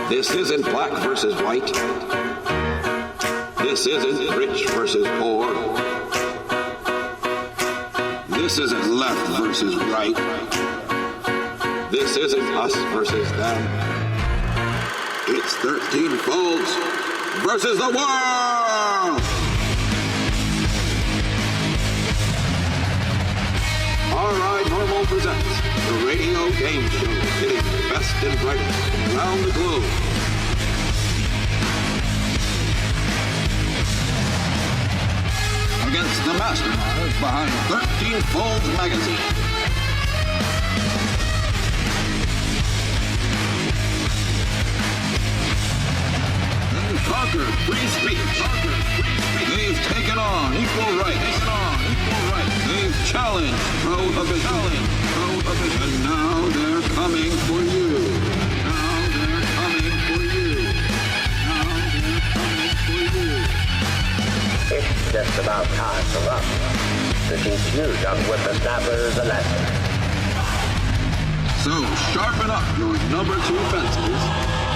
This isn't black versus white. This isn't rich versus poor. This isn't left versus right. This isn't us versus them. It's 13 folds versus the world! R.I. Normal presents the radio game show hitting the best and brightest around the globe. Against the masterminds behind 13 Folds magazine. They've conquered free speech. They've taken on equal rights. They've challenged prohibition. And now they're coming for you. It's just about time for us to teach you young whippersnappers a lesson. So sharpen up your number 2 pencils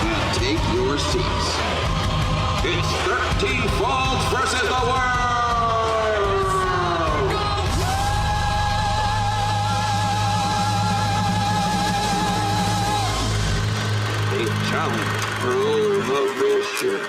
and take your seats. It's 13 Folds versus the world! A challenge prohibition.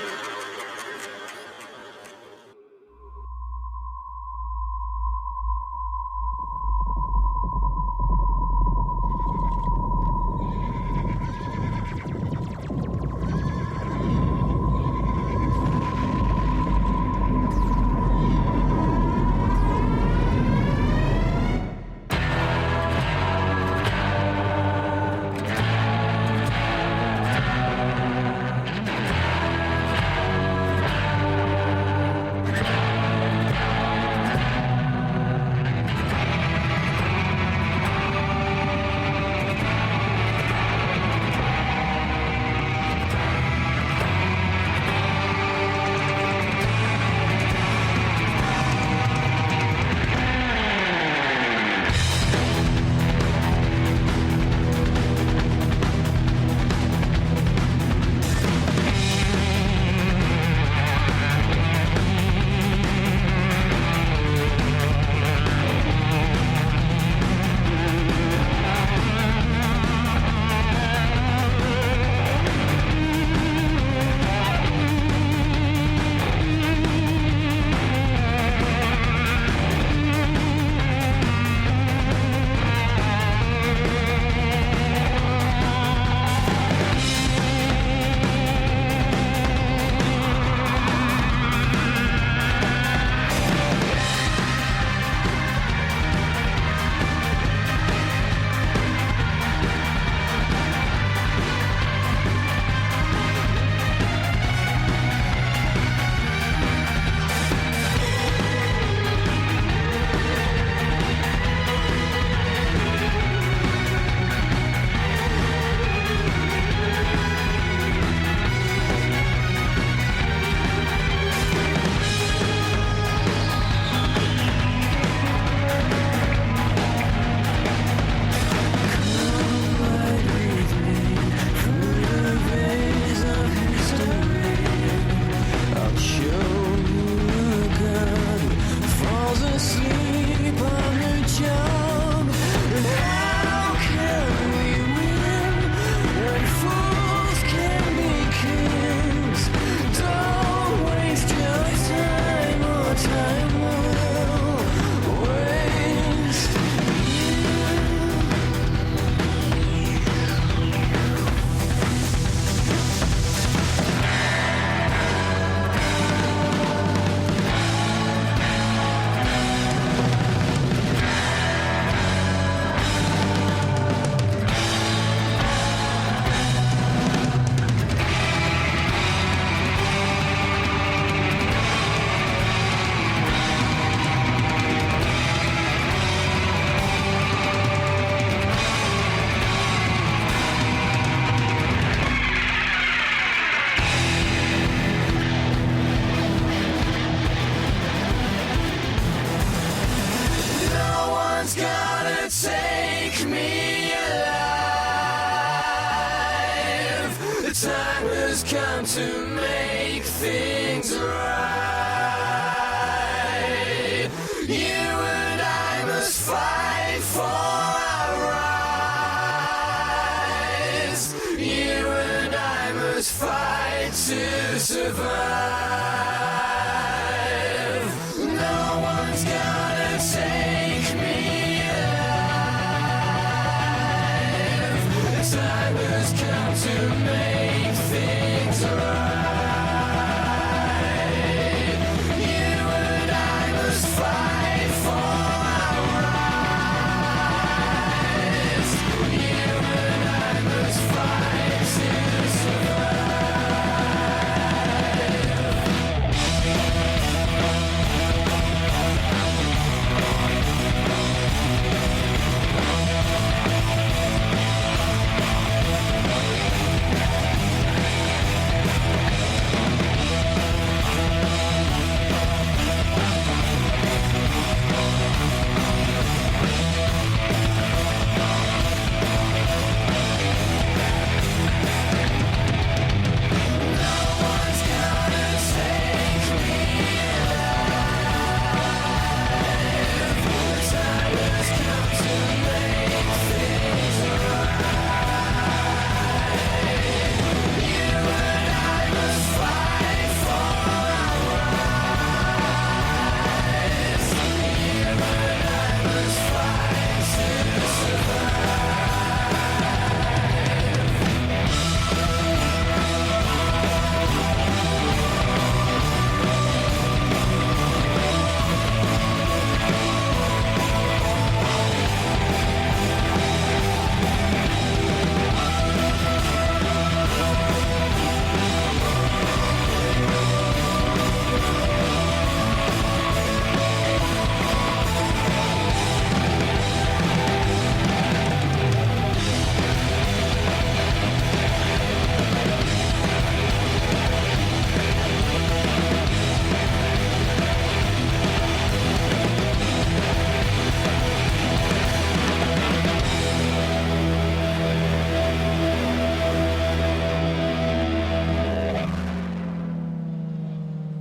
Time come to make things right. You and I must fight for our rights. You and I must fight to survive. No one's gonna take me alive. The time has come to make things right. You and I must fight for our rights. You and I must fight to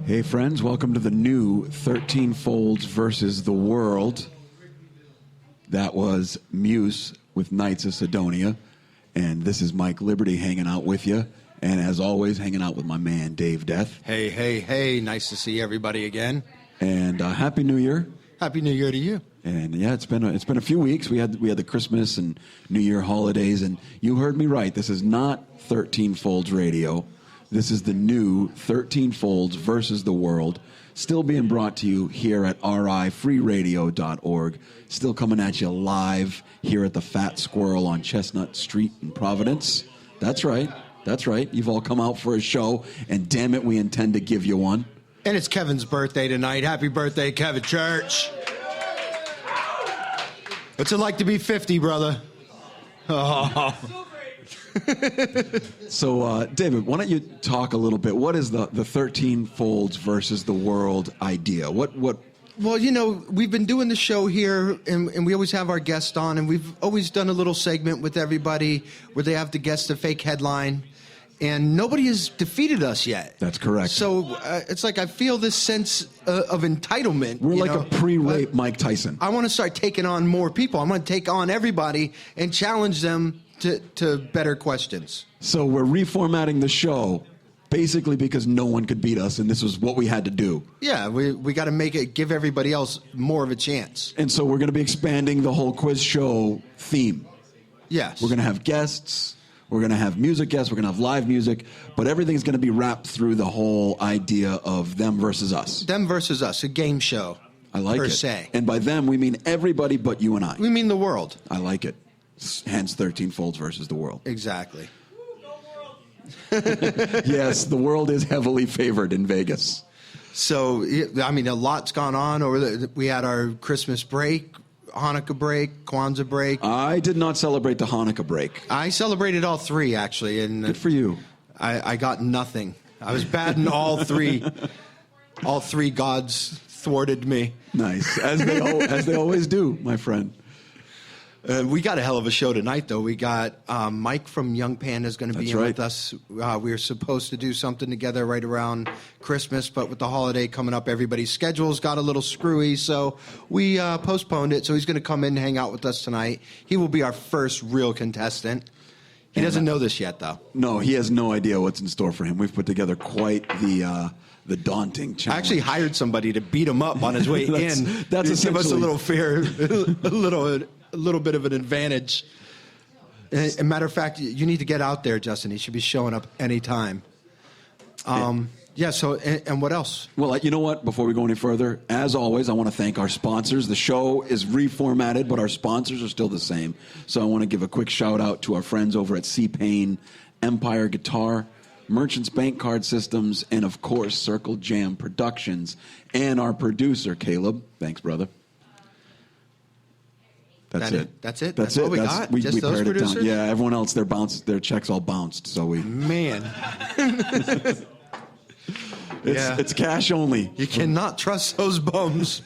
Hey friends, welcome to the new 13 Folds versus the World. That was Muse with Knights of Sidonia. And this is Mike Liberty hanging out with you. And as always, hanging out with my man, Dave Death. Hey, hey, hey. Nice to see everybody again. And Happy New Year. Happy New Year to you. And yeah, it's been a few weeks. We had the Christmas and New Year holidays. And you heard me right. This is not 13 Folds Radio. This is the new 13 Folds versus the World, still being brought to you here at rifreeradio.org, still coming at you live here at the Fat Squirrel on Chestnut Street in Providence. That's right. You've all come out for a show, and damn it, we intend to give you one. And it's Kevin's birthday tonight. Happy birthday, Kevin Church. What's it like to be 50, brother? Oh. So, David, why don't you talk a little bit? What is the 13 Folds versus the World idea? What? Well, you know, we've been doing the show here, and we always have our guest on, and we've always done a little segment with everybody where they have to guess the fake headline, and nobody has defeated us yet. That's correct. So it's like I feel this sense of entitlement. We're like a pre-rape Mike Tyson. I want to start taking on more people. I want to take on everybody and challenge them to better questions. So we're reformatting the show basically because no one could beat us, and this was what we had to do. Yeah, we got to give everybody else more of a chance. And so we're going to be expanding the whole quiz show theme. Yes. We're going to have guests. We're going to have music guests. We're going to have live music. But everything's going to be wrapped through the whole idea of them versus us. Them versus us, a game show. I like it. Per se. And by them, we mean everybody but you and I. We mean the world. I like it. Hence 13 Folds versus the World. Exactly. Yes, the world is heavily favored in Vegas. So, I mean, a lot's gone on. We had our Christmas break, Hanukkah break, Kwanzaa break. I did not celebrate the Hanukkah break. I celebrated all three, actually. And good for you. I got nothing. I was bad in all three. All three gods thwarted me. Nice, as they always do, my friend. We got a hell of a show tonight, though. We got Mike from Young Pandas going to be That's in right. with us. We were supposed to do something together right around Christmas, but with the holiday coming up, everybody's schedules got a little screwy, so we postponed it. So he's going to come in and hang out with us tonight. He will be our first real contestant. He doesn't know this yet, though. No, he has no idea what's in store for him. We've put together quite the daunting challenge. I actually hired somebody to beat him up on his way That's- in. that's to give us a essentially- little fear, a little bit of an advantage. As a matter of fact, you need to get out there, Justin. He should be showing up anytime. Yeah. So, and what else? Well, you know what? Before we go any further, as always, I want to thank our sponsors. The show is reformatted, but our sponsors are still the same. So I want to give a quick shout out to our friends over at C-Payne, Empire Guitar, Merchants Bank Card Systems, and of course, Circle Jam Productions, and our producer, Caleb. Thanks, brother. That's it. That's it? That's That's it. all we got? We Just those pared it down. producers? Yeah, everyone else, their checks all bounced. So we. Man, It's cash only. you cannot trust those bums.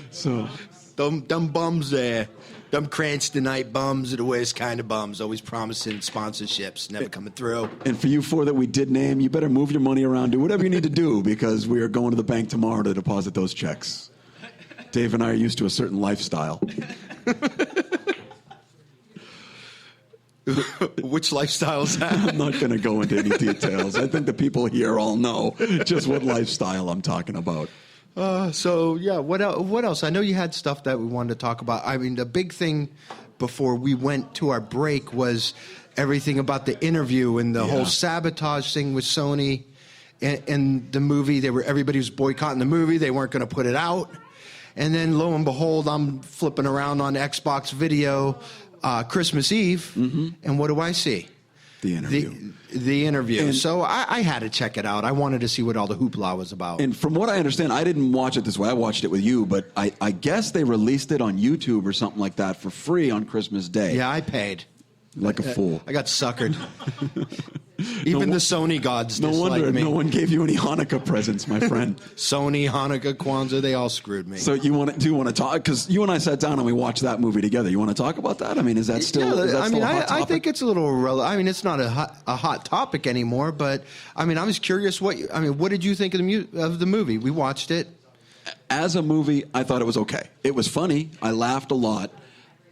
So. Them bums there. Them Cranston night bums are the worst kind of bums. Always promising sponsorships, never coming through. And for you four that we did name, you better move your money around, do whatever you need to do, because we are going to the bank tomorrow to deposit those checks. Dave and I are used to a certain lifestyle. Which lifestyle is that? I'm not going to go into any details. I think the people here all know just what lifestyle I'm talking about. So yeah, what else? I know you had stuff that we wanted to talk about. I mean, the big thing before we went to our break was everything about the interview and the whole sabotage thing with Sony and the movie. Everybody was boycotting the movie. They weren't going to put it out. And then lo and behold, I'm flipping around on Xbox Video Christmas Eve, and what do I see? The interview. The interview. And- So I had to check it out. I wanted to see what all the hoopla was about. And from what I understand, I didn't watch it this way. I watched it with you, but I guess they released it on YouTube or something like that for free on Christmas Day. Yeah, I paid. Like a fool. I got suckered. Even the Sony gods No dislike wonder me. no one gave you any Hanukkah presents, my friend. Sony, Hanukkah, Kwanzaa, they all screwed me. So do you want to talk? Because you and I sat down and we watched that movie together. You want to talk about that? I mean, is that still? Yeah, is that still a hot I topic? think it's a little irrelevant. I mean, it's not a hot topic anymore. But I mean, I was curious. What did you think of the movie? We watched it. As a movie, I thought it was okay. It was funny. I laughed a lot.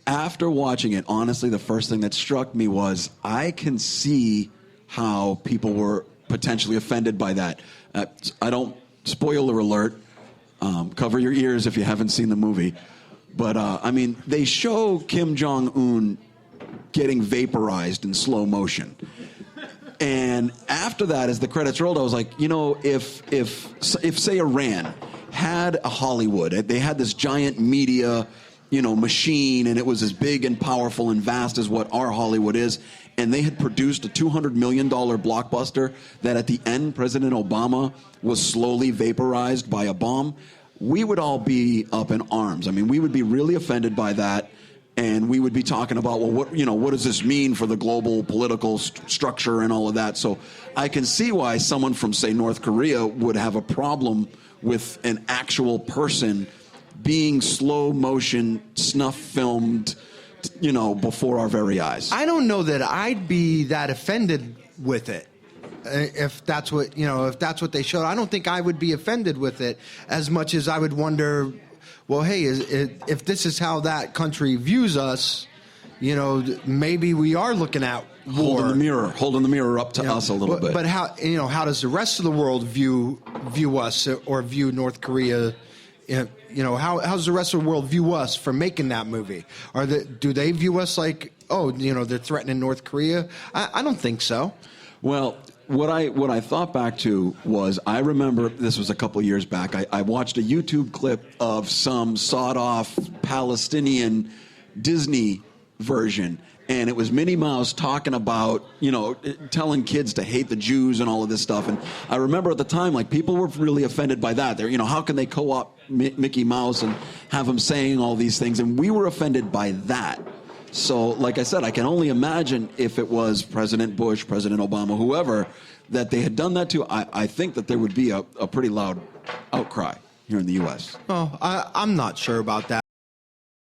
After watching it, honestly, the first thing that struck me was I can see how people were potentially offended by that. I don't, spoiler alert, cover your ears if you haven't seen the movie. But, I mean, they show Kim Jong-un getting vaporized in slow motion. And after that, as the credits rolled, I was like, if say Iran had a Hollywood, they had this giant media, machine, and it was as big and powerful and vast as what our Hollywood is, and they had produced a $200 million blockbuster that at the end President Obama was slowly vaporized by a bomb, we would all be up in arms. I mean, we would be really offended by that. And we would be talking about, well, what does this mean for the global political structure and all of that? So I can see why someone from, say, North Korea would have a problem with an actual person being slow motion, snuff filmed, before our very eyes. I don't know that I'd be that offended with it. If that's what they showed, I don't think I would be offended with it as much as I would wonder, well, hey, if this is how that country views us, maybe we are looking at war. Holding the mirror up to us a little bit. But how does the rest of the world view us or view North Korea? How's the rest of the world view us for making that movie? Do they view us like, they're threatening North Korea? I don't think so. Well, what I thought back to was, I remember this was a couple of years back. I watched a YouTube clip of some sawed-off Palestinian Disney version, and it was Minnie Mouse talking about, telling kids to hate the Jews and all of this stuff. And I remember at the time, like, people were really offended by that. They're, how can they co-opt Mickey Mouse and have him saying all these things? And we were offended by that. So, like I said, I can only imagine if it was President Bush, President Obama, whoever, that they had done that to. I think that there would be a pretty loud outcry here in the U.S. Oh, I'm not sure about that.